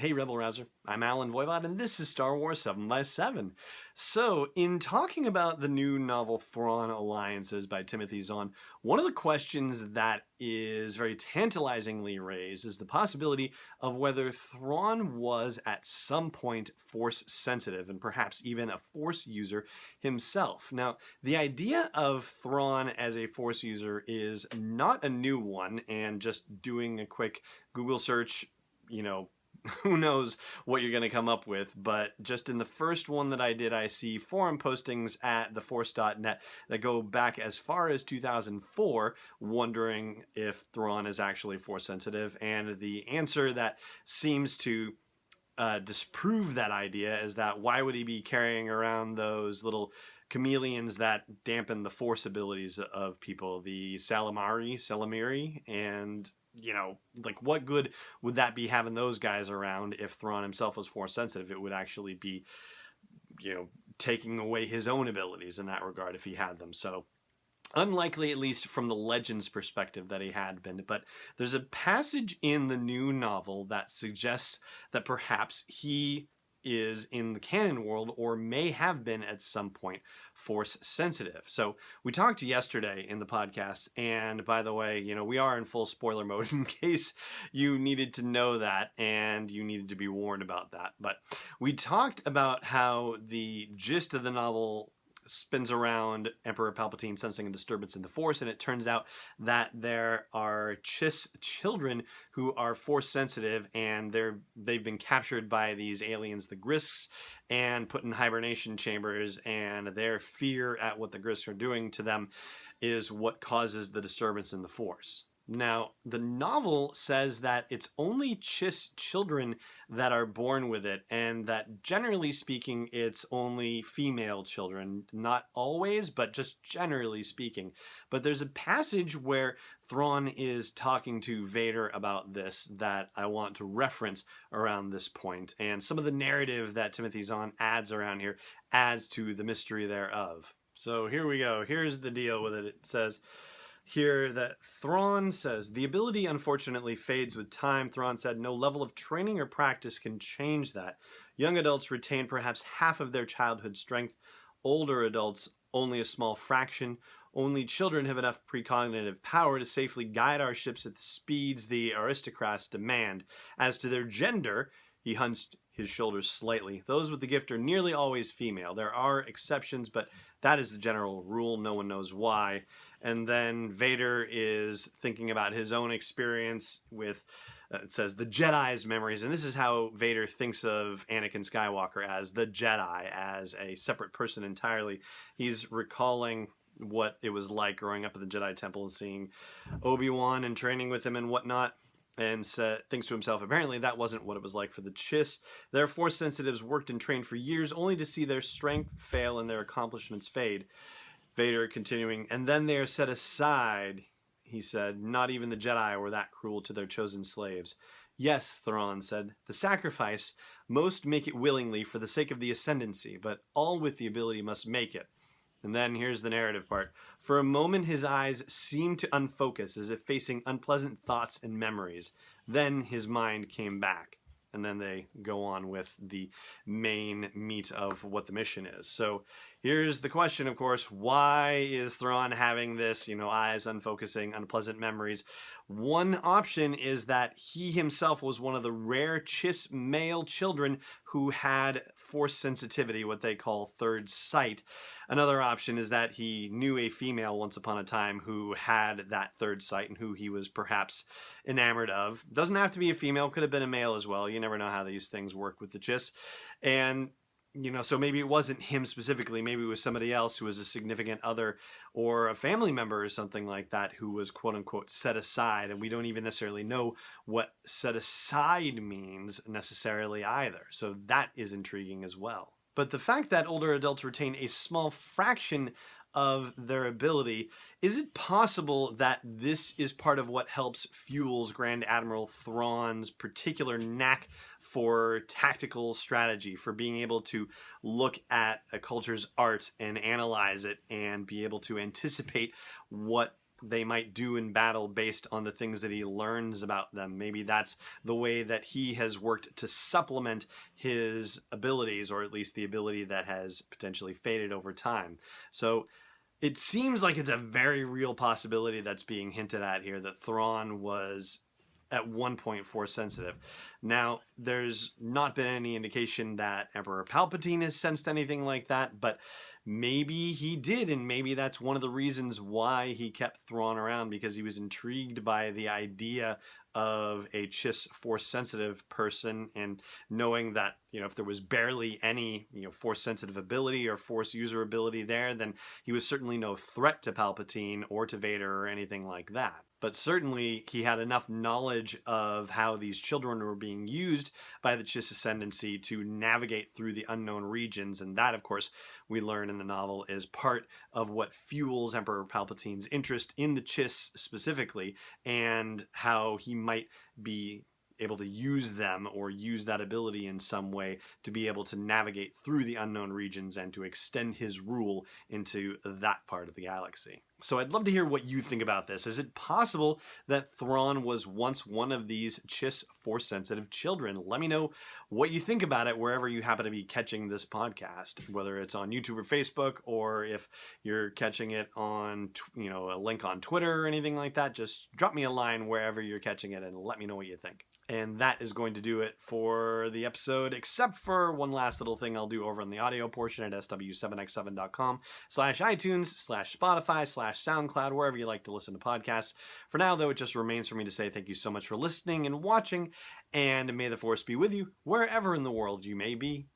Hey Rebel Rouser, I'm Alan Voivod, and this is Star Wars 7 by 7. So, in talking about the new novel Thrawn Alliances by Timothy Zahn, one of the questions that is very tantalizingly raised is the possibility of whether Thrawn was at some point Force sensitive and perhaps even a Force user himself. Now, the idea of Thrawn as a Force user is not a new one, and just doing a quick Google search, who knows what you're going to come up with, but just in the first one that I did, I see forum postings at theforce.net that go back as far as 2004, wondering if Thrawn is actually Force sensitive, and the answer that seems to disprove that idea is that why would he be carrying around those little chameleons that dampen the Force abilities of people, the Salamiri, and what good would that be having those guys around if Thrawn himself was Force sensitive? It would actually be, taking away his own abilities in that regard if he had them. So unlikely, at least from the Legends perspective, that he had been. But there's a passage in the new novel that suggests that perhaps he is in the canon world, or may have been at some point, Force sensitive. So we talked yesterday in the podcast, and by the way, we are in full spoiler mode in case you needed to know that and you needed to be warned about that. But we talked about how the gist of the novel spins around Emperor Palpatine sensing a disturbance in the Force, and it turns out that there are Chiss children who are Force sensitive, and they've been captured by these aliens, the Grisks, and put in hibernation chambers, and their fear at what the Grisks are doing to them is what causes the disturbance in the Force. Now, the novel says that it's only Chiss children that are born with it, and that generally speaking, it's only female children. Not always, but just generally speaking. But there's a passage where Thrawn is talking to Vader about this that I want to reference around this point, and some of the narrative that Timothy Zahn adds around here adds to the mystery thereof. So here we go. Here's the deal with it. It says here that Thrawn says, the ability unfortunately fades with time. Thrawn said, no level of training or practice can change that. Young adults retain perhaps half of their childhood strength. Older adults, only a small fraction. Only children have enough precognitive power to safely guide our ships at the speeds the aristocrats demand. As to their gender, he hunched his shoulders slightly. Those with the gift are nearly always female. There are exceptions, but that is the general rule. No one knows why. And then Vader is thinking about his own experience with, it says, the Jedi's memories. And this is how Vader thinks of Anakin Skywalker, as the Jedi, as a separate person entirely. He's recalling what it was like growing up at the Jedi Temple and seeing Obi-Wan and training with him and whatnot. And thinks to himself, apparently that wasn't what it was like for the Chiss. Their Force sensitives worked and trained for years only to see their strength fail and their accomplishments fade. Vader continuing, and then they are set aside, he said. Not even the Jedi were that cruel to their chosen slaves. Yes, Thrawn said, the sacrifice, most make it willingly for the sake of the ascendancy, but all with the ability must make it. And then here's the narrative part. For a moment his eyes seemed to unfocus, as if facing unpleasant thoughts and memories. Then his mind came back. And then they go on with the main meat of what the mission is. So here's the question, of course. Why is Thrawn having this, eyes unfocusing, unpleasant memories? One option is that he himself was one of the rare Chiss male children who had Force sensitivity, what they call third sight. Another option is that he knew a female once upon a time who had that third sight and who he was perhaps enamored of. Doesn't have to be a female, could have been a male as well. You never know how these things work with the Chiss. And so maybe it wasn't him specifically. Maybe it was somebody else who was a significant other or a family member or something like that who was quote unquote set aside. And we don't even necessarily know what set aside means necessarily either. So that is intriguing as well. But the fact that older adults retain a small fraction of their ability, is it possible that this is part of what helps fuels Grand Admiral Thrawn's particular knack for tactical strategy, for being able to look at a culture's art and analyze it and be able to anticipate what they might do in battle based on the things that he learns about them. Maybe that's the way that he has worked to supplement his abilities, or at least the ability that has potentially faded over time. So it seems like it's a very real possibility that's being hinted at here, that Thrawn was at one point Force sensitive. Now, there's not been any indication that Emperor Palpatine has sensed anything like that, but maybe he did, and maybe that's one of the reasons why he kept Thrawn around, because he was intrigued by the idea of a Chiss Force sensitive person, and knowing that, if there was barely any, Force sensitive ability or Force user ability there, then he was certainly no threat to Palpatine or to Vader or anything like that. But certainly he had enough knowledge of how these children were being used by the Chiss Ascendancy to navigate through the unknown regions, and that, of course, we learn in the novel is part of what fuels Emperor Palpatine's interest in the Chiss specifically, and how he might be able to use them, or use that ability in some way to be able to navigate through the unknown regions and to extend his rule into that part of the galaxy. So I'd love to hear what you think about this. Is it possible that Thrawn was once one of these Chiss Force-sensitive children? Let me know what you think about it wherever you happen to be catching this podcast, whether it's on YouTube or Facebook, or if you're catching it on, a link on Twitter or anything like that. Just drop me a line wherever you're catching it and let me know what you think. And that is going to do it for the episode, except for one last little thing I'll do over on the audio portion at sw7x7.com/iTunes/Spotify/SoundCloud, wherever you like to listen to podcasts. For now, though, it just remains for me to say thank you so much for listening and watching, and may the Force be with you wherever in the world you may be.